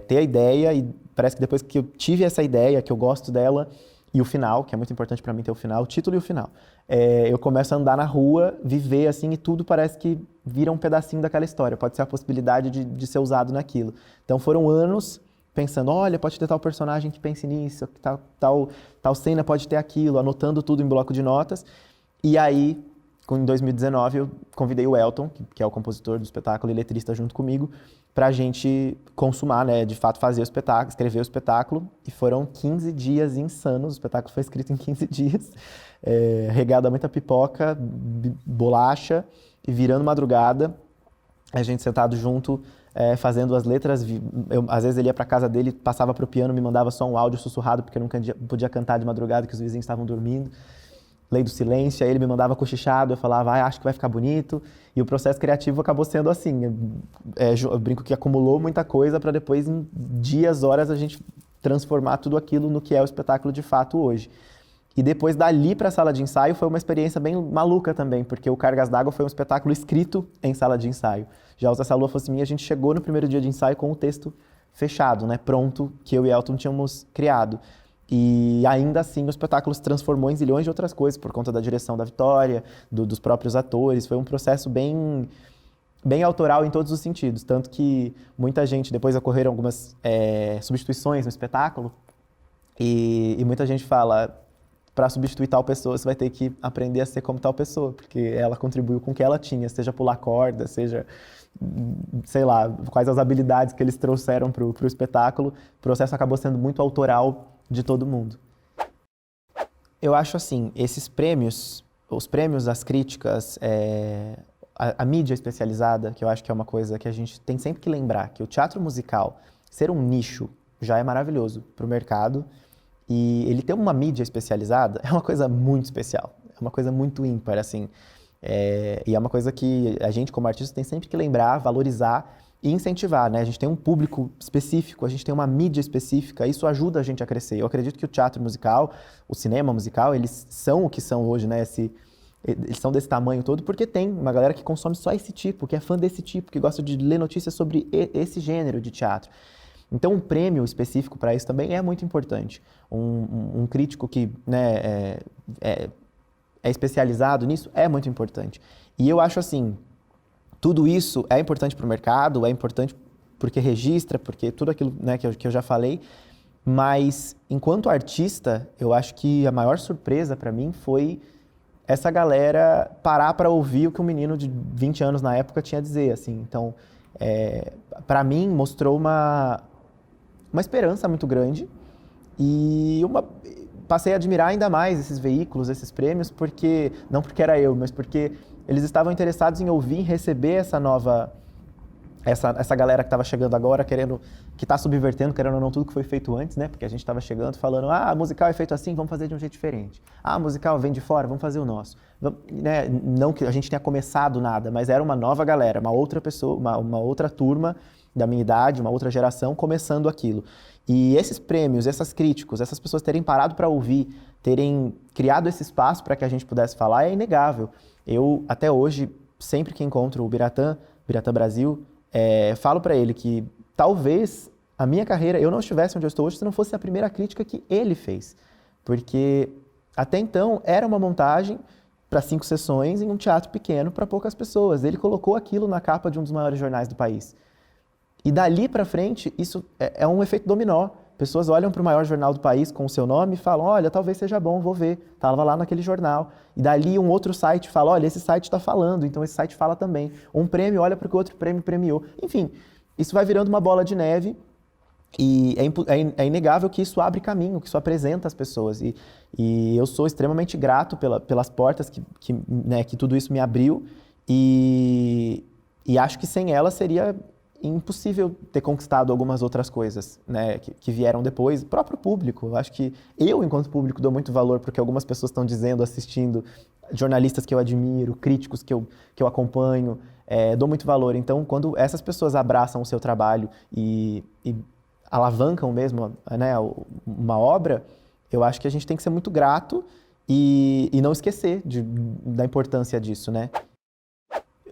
Ter a ideia e parece que depois que eu tive essa ideia, que eu gosto dela, e o final, que é muito importante para mim ter o final, o título e o final. Eu começo a andar na rua, viver assim, e tudo parece que vira um pedacinho daquela história. Pode ser a possibilidade de ser usado naquilo. Então foram anos pensando, olha, pode ter tal personagem que pense nisso, tal cena pode ter aquilo, anotando tudo em bloco de notas. E aí, em 2019, eu convidei o Elton, que é o compositor do espetáculo e letrista junto comigo, para a gente consumar, né, de fato fazer o espetáculo, escrever o espetáculo, e foram 15 dias insanos, o espetáculo foi escrito em 15 dias, regado a muita pipoca, bolacha, e virando madrugada, a gente sentado junto, fazendo as letras. Às vezes ele ia pra casa dele, passava pro piano, me mandava só um áudio sussurrado, porque eu não podia cantar de madrugada, que os vizinhos estavam dormindo. Lei do silêncio, aí ele me mandava cochichado, eu falava, acho que vai ficar bonito. E o processo criativo acabou sendo assim. Eu brinco que acumulou muita coisa para depois, em dias, horas, a gente transformar tudo aquilo no que é o espetáculo de fato hoje. E depois dali para a sala de ensaio foi uma experiência bem maluca também, porque o Cargas d'Água foi um espetáculo escrito em sala de ensaio. Já o Se Essa Lua Fosse Minha, a gente chegou no primeiro dia de ensaio com o texto fechado, né, pronto, que eu e Elton tínhamos criado. E ainda assim o espetáculo se transformou em zilhões de outras coisas, por conta da direção da Vitória, dos próprios atores. Foi um processo bem autoral em todos os sentidos. Tanto que muita gente, depois ocorreram algumas substituições no espetáculo, e muita gente fala, para substituir tal pessoa, você vai ter que aprender a ser como tal pessoa, porque ela contribuiu com o que ela tinha, seja pular corda, seja, sei lá, quais as habilidades que eles trouxeram para o espetáculo. O processo acabou sendo muito autoral de todo mundo. Eu acho assim, esses prêmios, os prêmios das críticas, a mídia especializada, que eu acho que é uma coisa que a gente tem sempre que lembrar, que o teatro musical, ser um nicho, já é maravilhoso para o mercado, e ele ter uma mídia especializada é uma coisa muito especial, é uma coisa muito ímpar, assim. E é uma coisa que a gente, como artista, tem sempre que lembrar, valorizar e incentivar, né? A gente tem um público específico, a gente tem uma mídia específica, isso ajuda a gente a crescer. Eu acredito que o teatro musical, o cinema musical, eles são o que são hoje, né? Eles são desse tamanho todo porque tem uma galera que consome só esse tipo, que é fã desse tipo, que gosta de ler notícias sobre esse gênero de teatro. Então, um prêmio específico para isso também é muito importante. Um crítico que, né, é especializado nisso é muito importante. E eu acho assim, tudo isso é importante para o mercado, é importante porque registra, porque tudo aquilo, né, que eu já falei, mas enquanto artista, eu acho que a maior surpresa para mim foi essa galera parar para ouvir o que um menino de 20 anos na época tinha a dizer, assim. Então, para mim, mostrou uma esperança muito grande e passei a admirar ainda mais esses veículos, esses prêmios, não porque era eu, mas porque eles estavam interessados em ouvir, em receber essa galera que estava chegando agora, que está subvertendo, querendo ou não, tudo que foi feito antes, né? Porque a gente estava chegando falando, musical é feito assim, vamos fazer de um jeito diferente. Musical vem de fora, vamos fazer o nosso. Né? Não que a gente tenha começado nada, mas era uma nova galera, uma outra pessoa, uma outra turma da minha idade, uma outra geração começando aquilo. E esses prêmios, essas críticos, essas pessoas terem parado para ouvir, terem criado esse espaço para que a gente pudesse falar, é inegável. Eu, até hoje, sempre que encontro o Biratã Brasil, falo para ele que talvez a minha carreira, eu não estivesse onde eu estou hoje se não fosse a primeira crítica que ele fez. Porque até então era uma montagem para 5 sessões em um teatro pequeno para poucas pessoas. Ele colocou aquilo na capa de um dos maiores jornais do país. E dali para frente, isso é um efeito dominó. Pessoas olham para o maior jornal do país com o seu nome e falam, olha, talvez seja bom, vou ver. Estava lá naquele jornal. E dali um outro site fala, olha, esse site está falando, então esse site fala também. Um prêmio olha para o que o outro prêmio premiou. Enfim, isso vai virando uma bola de neve e é inegável que isso abre caminho, que isso apresenta as pessoas. E eu sou extremamente grato pelas portas que tudo isso me abriu e acho que sem elas seria impossível ter conquistado algumas outras coisas, né, que vieram depois. O próprio público, eu acho que eu, enquanto público, dou muito valor porque algumas pessoas estão dizendo, assistindo, jornalistas que eu admiro, críticos que eu acompanho, dou muito valor. Então, quando essas pessoas abraçam o seu trabalho e alavancam mesmo, né, uma obra, eu acho que a gente tem que ser muito grato e não esquecer da importância disso, né?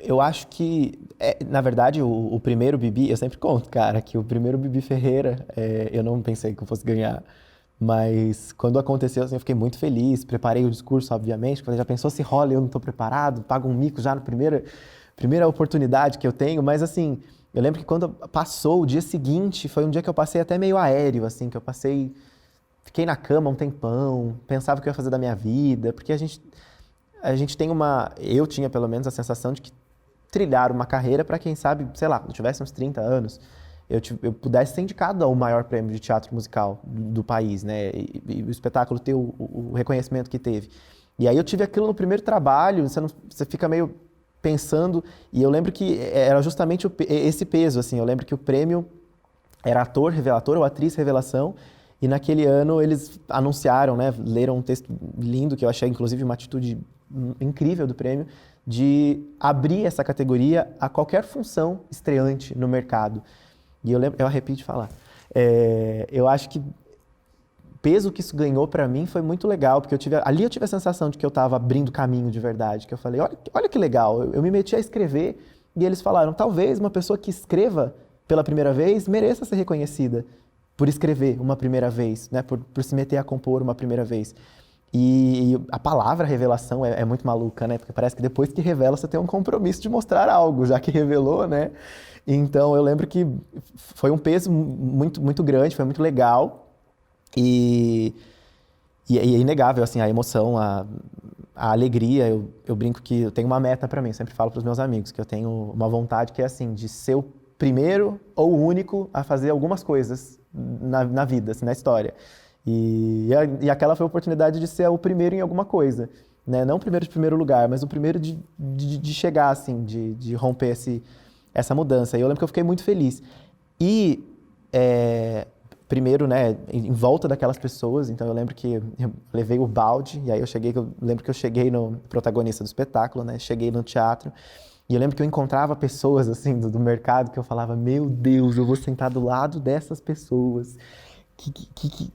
Eu acho que, na verdade, o primeiro Bibi, eu sempre conto, cara, que o primeiro Bibi Ferreira, eu não pensei que eu fosse ganhar, mas quando aconteceu, assim, eu fiquei muito feliz, preparei o discurso, obviamente, falei, já pensou se rola e eu não estou preparado, pago um mico já na primeira oportunidade que eu tenho, mas assim, eu lembro que quando passou o dia seguinte, foi um dia que eu passei até meio aéreo, assim, que eu fiquei na cama um tempão, pensava o que eu ia fazer da minha vida, porque a gente tem eu tinha pelo menos a sensação de que trilhar uma carreira para quem sabe, sei lá, quando eu tivesse uns 30 anos, eu pudesse ser indicado ao maior prêmio de teatro musical do país, né? E o espetáculo ter o reconhecimento que teve. E aí eu tive aquilo no primeiro trabalho, você fica meio pensando, e eu lembro que era justamente esse peso, assim, eu lembro que o prêmio era ator revelator ou atriz revelação, e naquele ano eles anunciaram, né, leram um texto lindo, que eu achei inclusive uma atitude incrível do prêmio, de abrir essa categoria a qualquer função estreante no mercado. E eu arrepio de falar. Eu acho que o peso que isso ganhou para mim foi muito legal, porque ali eu tive a sensação de que eu estava abrindo caminho de verdade, que eu falei, olha que legal, eu me meti a escrever e eles falaram, talvez uma pessoa que escreva pela primeira vez mereça ser reconhecida por escrever uma primeira vez, né? Por se meter a compor uma primeira vez. E a palavra revelação é muito maluca, né? Porque parece que depois que revela você tem um compromisso de mostrar algo, já que revelou, né? Então eu lembro que foi um peso muito, muito grande, foi muito legal e é inegável, assim, a emoção, a alegria. Eu brinco que eu tenho uma meta para mim, eu sempre falo para os meus amigos que eu tenho uma vontade que é assim, de ser o primeiro ou o único a fazer algumas coisas na vida, assim, na história. E aquela foi a oportunidade de ser o primeiro em alguma coisa, né? Não o primeiro de primeiro lugar, mas o primeiro de chegar, assim, de romper essa mudança. E eu lembro que eu fiquei muito feliz. E, primeiro, né, em volta daquelas pessoas, então eu lembro que eu levei o balde, e aí eu lembro que eu cheguei no protagonista do espetáculo, né? Cheguei no teatro, e eu lembro que eu encontrava pessoas, assim, do mercado, que eu falava, meu Deus, eu vou sentar do lado dessas pessoas.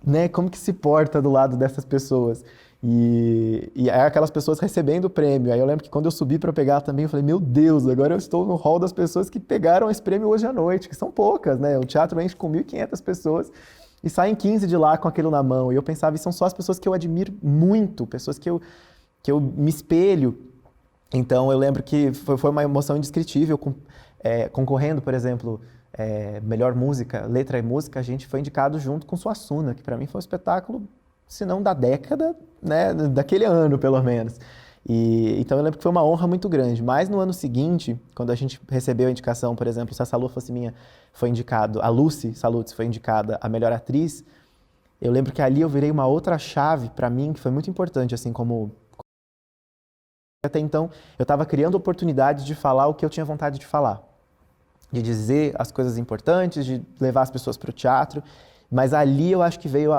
Né, como que se porta do lado dessas pessoas? E é aquelas pessoas recebendo o prêmio. Aí eu lembro que quando eu subi para pegar também, eu falei, meu Deus, agora eu estou no hall das pessoas que pegaram esse prêmio hoje à noite, que são poucas, né? O teatro enche com 1.500 pessoas e saem 15 de lá com aquilo na mão. E eu pensava, e são só as pessoas que eu admiro muito, pessoas que eu me espelho. Então eu lembro que foi uma emoção indescritível, concorrendo, por exemplo, melhor música, letra e música, a gente foi indicado junto com Suassuna, que para mim foi um espetáculo, se não da década, né, daquele ano pelo menos. Então eu lembro que foi uma honra muito grande. Mas no ano seguinte, quando a gente recebeu a indicação, por exemplo, Se a Salô Fosse Minha foi indicado, a Lucy Salutes foi indicada a melhor atriz, eu lembro que ali eu virei uma outra chave para mim, que foi muito importante, assim, como até então eu estava criando oportunidades de falar o que eu tinha vontade de falar, de dizer as coisas importantes, de levar as pessoas para o teatro, mas ali eu acho que veio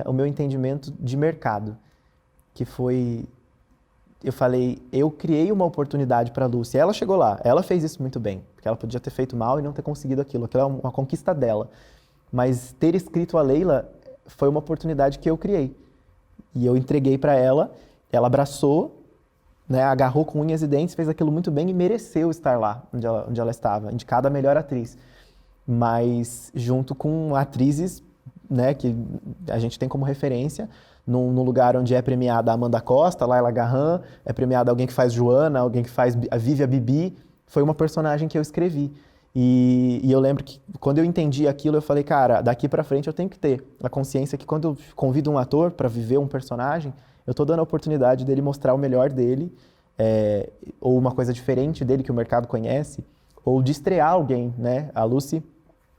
o meu entendimento de mercado, que foi, eu falei, eu criei uma oportunidade para a Lúcia, ela chegou lá, ela fez isso muito bem, porque ela podia ter feito mal e não ter conseguido aquilo é uma conquista dela, mas ter escrito a Leila foi uma oportunidade que eu criei, e eu entreguei para ela abraçou, né, agarrou com unhas e dentes, fez aquilo muito bem e mereceu estar lá onde ela estava, indicada a melhor atriz. Mas junto com atrizes, né, que a gente tem como referência, num lugar onde é premiada a Amanda Costa, Laila Garran, é premiada alguém que faz Joana, alguém que faz a Vivi Bibi, foi uma personagem que eu escrevi. E eu lembro que quando eu entendi aquilo, eu falei, cara, daqui pra frente eu tenho que ter a consciência que quando eu convido um ator para viver um personagem, eu estou dando a oportunidade dele mostrar o melhor dele, ou uma coisa diferente dele que o mercado conhece, ou de estrear alguém, né? A Lucy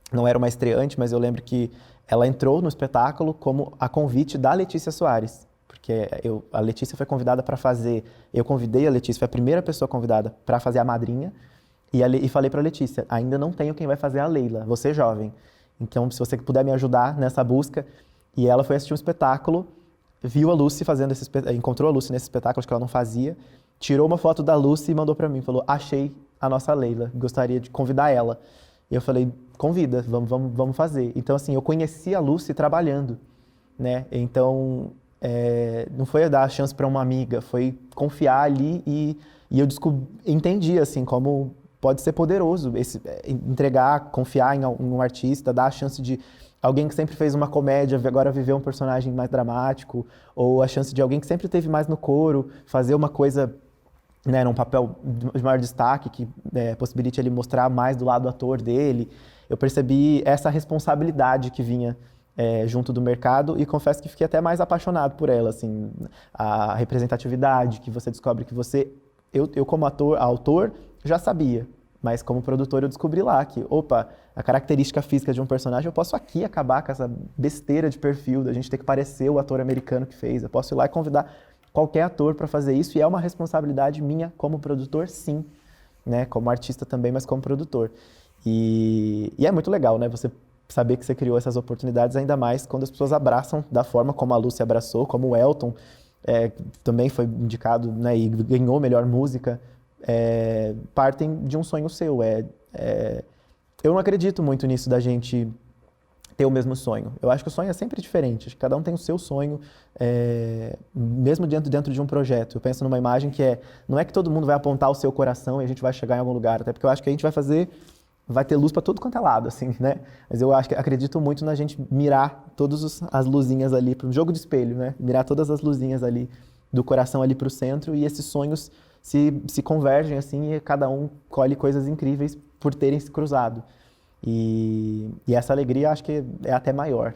não era uma estreante, mas eu lembro que ela entrou no espetáculo como a convite da Letícia Soares, porque a Letícia foi convidada para fazer, eu convidei a Letícia, foi a primeira pessoa convidada para fazer a madrinha, e falei para a Letícia, ainda não tenho quem vai fazer a Leila, você é jovem, então se você puder me ajudar nessa busca, e ela foi assistir um espetáculo, viu a Lucy encontrou a Lucy nesse espetáculo que ela não fazia, tirou uma foto da Lucy e mandou para mim, falou, achei a nossa Leila, gostaria de convidar ela. E eu falei, convida, vamos fazer. Então, assim, eu conheci a Lucy trabalhando, né? Então, não foi dar a chance para uma amiga, foi confiar ali e eu entendi, assim, como pode ser poderoso entregar, confiar em um artista, dar a chance de alguém que sempre fez uma comédia, agora viver um personagem mais dramático, ou a chance de alguém que sempre teve mais no coro, fazer uma coisa, né, num papel de maior destaque, que possibilite ele mostrar mais do lado do ator dele. Eu percebi essa responsabilidade que vinha junto do mercado e confesso que fiquei até mais apaixonado por ela, assim, a representatividade que você descobre que eu como autor já sabia, mas como produtor eu descobri lá que, a característica física de um personagem, eu posso aqui acabar com essa besteira de perfil, da gente ter que parecer o ator americano que fez. Eu posso ir lá e convidar qualquer ator para fazer isso, e é uma responsabilidade minha como produtor, sim. né? Como artista também, mas como produtor. E é muito legal, né? Você saber que você criou essas oportunidades, ainda mais quando as pessoas abraçam da forma como a Lucy abraçou, como o Elton também foi indicado, né, e ganhou melhor música, partem de um sonho seu. Eu não acredito muito nisso da gente ter o mesmo sonho. Eu acho que o sonho é sempre diferente. Acho que cada um tem o seu sonho, mesmo dentro de um projeto. Eu penso numa imagem que não é que todo mundo vai apontar o seu coração e a gente vai chegar em algum lugar, até porque eu acho que a gente vai ter luz para tudo quanto é lado, assim, né? Mas eu acredito muito na gente mirar todas as luzinhas ali, para um jogo de espelho, né? Mirar todas as luzinhas ali do coração ali para o centro e esses sonhos se convergem, assim, e cada um colhe coisas incríveis por terem se cruzado. E essa alegria acho que é até maior.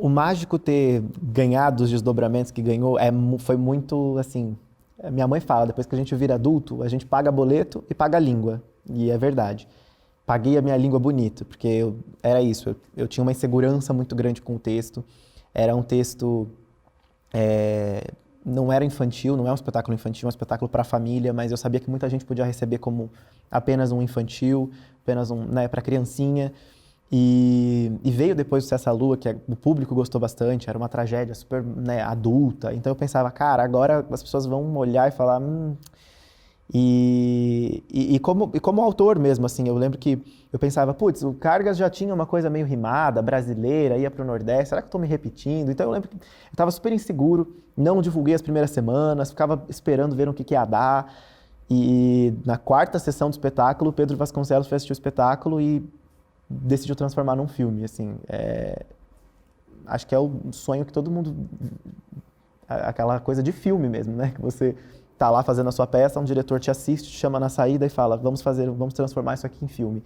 O mágico ter ganhado os desdobramentos que ganhou foi muito, assim... Minha mãe fala, depois que a gente vira adulto, a gente paga boleto e paga a língua. E é verdade. Paguei a minha língua bonito, porque era isso. Eu tinha uma insegurança muito grande com o texto. Era um texto... não era infantil, não é um espetáculo infantil, é um espetáculo para a família, mas eu sabia que muita gente podia receber como apenas um infantil, apenas né, para criancinha. E veio depois do Cessa a Lua, que o público gostou bastante, era uma tragédia super, né, adulta. Então eu pensava, cara, agora as pessoas vão olhar e falar... como autor mesmo, assim, eu lembro que eu pensava, putz, o Cargas já tinha uma coisa meio rimada, brasileira, ia pro Nordeste, será que eu tô me repetindo? Então eu lembro que eu tava super inseguro, não divulguei as primeiras semanas, ficava esperando ver o que ia dar. E na quarta sessão do espetáculo, o Pedro Vasconcelos foi assistir o espetáculo e decidiu transformar num filme, assim. Acho que é o sonho que todo mundo... Aquela coisa de filme mesmo, né? Que você tá lá fazendo a sua peça, um diretor te assiste, te chama na saída e fala, vamos transformar isso aqui em filme.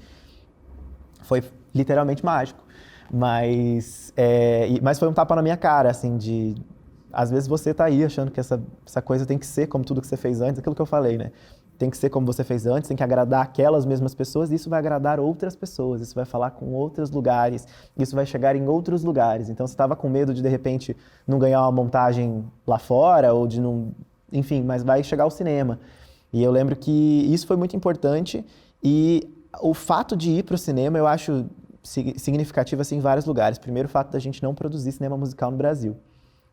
Foi literalmente mágico. Mas foi um tapa na minha cara, assim, às vezes você tá aí achando que essa coisa tem que ser como tudo que você fez antes, aquilo que eu falei, né? Tem que ser como você fez antes, tem que agradar aquelas mesmas pessoas, e isso vai agradar outras pessoas, isso vai falar com outros lugares, isso vai chegar em outros lugares. Então você estava com medo de repente, não ganhar uma montagem lá fora, ou de não... Enfim, mas vai chegar ao cinema. E eu lembro que isso foi muito importante, e o fato de ir para o cinema eu acho significativo assim, em vários lugares. Primeiro, o fato da gente não produzir cinema musical no Brasil.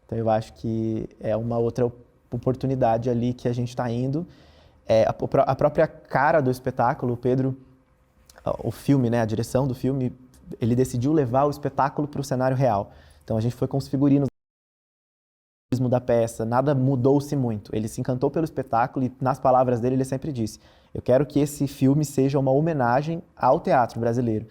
Então eu acho que é uma outra oportunidade ali que a gente está indo. A própria cara do espetáculo, o Pedro, o filme, né, a direção do filme, ele decidiu levar o espetáculo para o cenário real. Então a gente foi com os figurinos da peça, nada mudou-se muito. Ele se encantou pelo espetáculo e, nas palavras dele, ele sempre disse, eu quero que esse filme seja uma homenagem ao teatro brasileiro.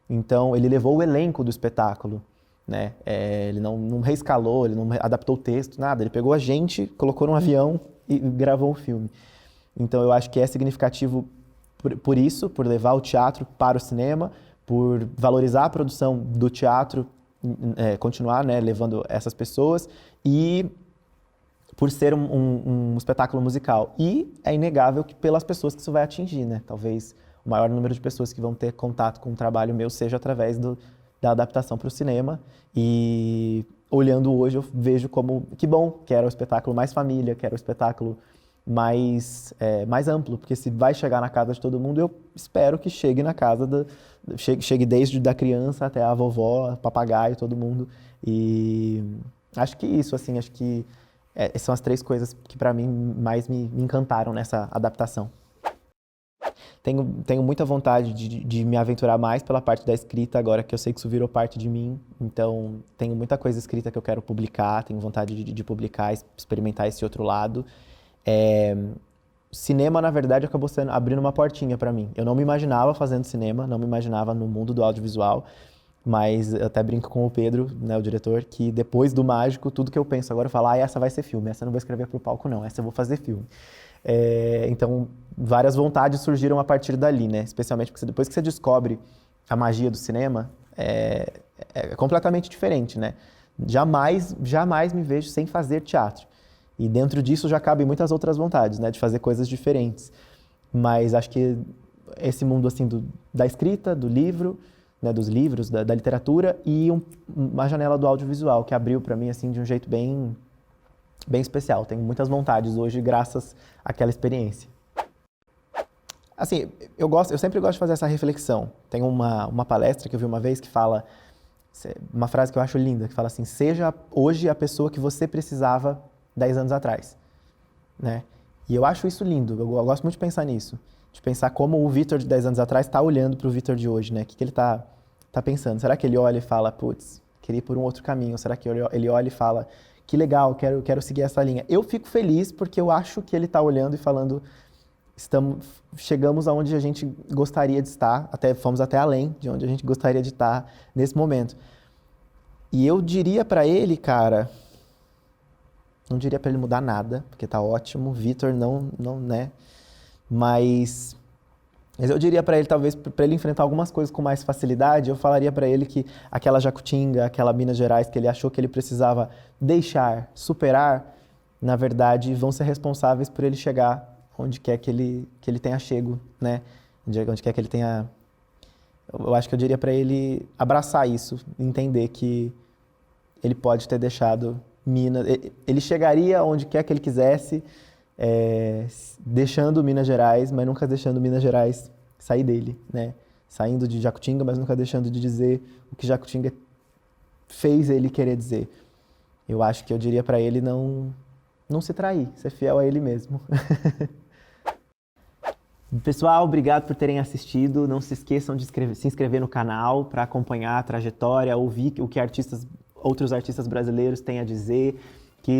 Então ele levou o elenco do espetáculo, né? Ele não reescalou, ele não adaptou o texto, nada. Ele pegou a gente, colocou num avião e gravou o filme. Então eu acho que é significativo por isso, por levar o teatro para o cinema, por valorizar a produção do teatro, continuar, né, levando essas pessoas, e por ser um espetáculo musical. E é inegável que pelas pessoas que isso vai atingir, né? Talvez o maior número de pessoas que vão ter contato com o trabalho meu seja através da adaptação para o cinema. E olhando hoje eu vejo como, que bom, que era o espetáculo mais família, que era o espetáculo mais amplo, porque se vai chegar na casa de todo mundo, eu espero que chegue na casa chegue desde da criança até a vovó, papagaio, todo mundo. E acho que isso, assim, acho que são as três coisas que para mim mais me encantaram nessa adaptação. Tenho muita vontade de me aventurar mais pela parte da escrita, agora que eu sei que isso virou parte de mim. Então, tenho muita coisa escrita que eu quero publicar, tenho vontade de publicar, experimentar esse outro lado. Cinema, na verdade, acabou abrindo uma portinha para mim. Eu não me imaginava fazendo cinema, não me imaginava no mundo do audiovisual, mas eu até brinco com o Pedro, né, o diretor, que depois do Mágico, tudo que eu penso agora eu falo, essa vai ser filme, essa eu não vou escrever para o palco não, essa eu vou fazer filme. Então, várias vontades surgiram a partir dali, né? Especialmente porque depois que você descobre a magia do cinema, é completamente diferente, né? Jamais me vejo sem fazer teatro. E dentro disso já cabem muitas outras vontades, né? De fazer coisas diferentes. Mas acho que esse mundo assim da escrita, do livro, né? Dos livros, da literatura e uma janela do audiovisual que abriu para mim assim de um jeito bem especial. Tenho muitas vontades hoje graças àquela experiência. Assim, eu sempre gosto de fazer essa reflexão. Tem uma palestra que eu vi uma vez que fala, uma frase que eu acho linda, que fala assim, seja hoje a pessoa que você precisava 10 anos atrás, né? E eu acho isso lindo, eu gosto muito de pensar nisso. De pensar como o Vitor de 10 anos atrás está olhando para o Vitor de hoje, né? O que ele tá pensando? Será que ele olha e fala, putz, queria ir por um outro caminho? Será que ele olha e fala, que legal, quero seguir essa linha? Eu fico feliz porque eu acho que ele está olhando e falando, chegamos aonde a gente gostaria de estar, fomos até além de onde a gente gostaria de estar nesse momento. E eu diria para ele, cara, não diria para ele mudar nada, porque tá ótimo, Vitor não, né? Mas eu diria para ele, talvez, para ele enfrentar algumas coisas com mais facilidade, eu falaria para ele que aquela Jacutinga, aquela Minas Gerais que ele achou que ele precisava deixar, superar, na verdade, vão ser responsáveis por ele chegar onde quer que ele tenha chego, né? Onde quer que ele tenha... Eu acho que eu diria para ele abraçar isso, entender que ele pode ter deixado Minas... Ele chegaria onde quer que ele quisesse, deixando Minas Gerais, mas nunca deixando Minas Gerais sair dele, né? Saindo de Jacutinga, mas nunca deixando de dizer o que Jacutinga fez ele querer dizer. Eu acho que eu diria para ele não se trair, ser fiel a ele mesmo. Pessoal, obrigado por terem assistido. Não se esqueçam de se inscrever no canal para acompanhar a trajetória, ouvir o que outros artistas brasileiros têm a dizer,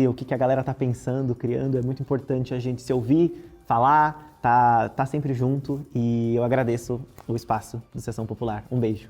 o que a galera tá pensando, criando. É muito importante a gente se ouvir, falar, tá sempre junto, e eu agradeço o espaço do Sessão Popular. Um beijo.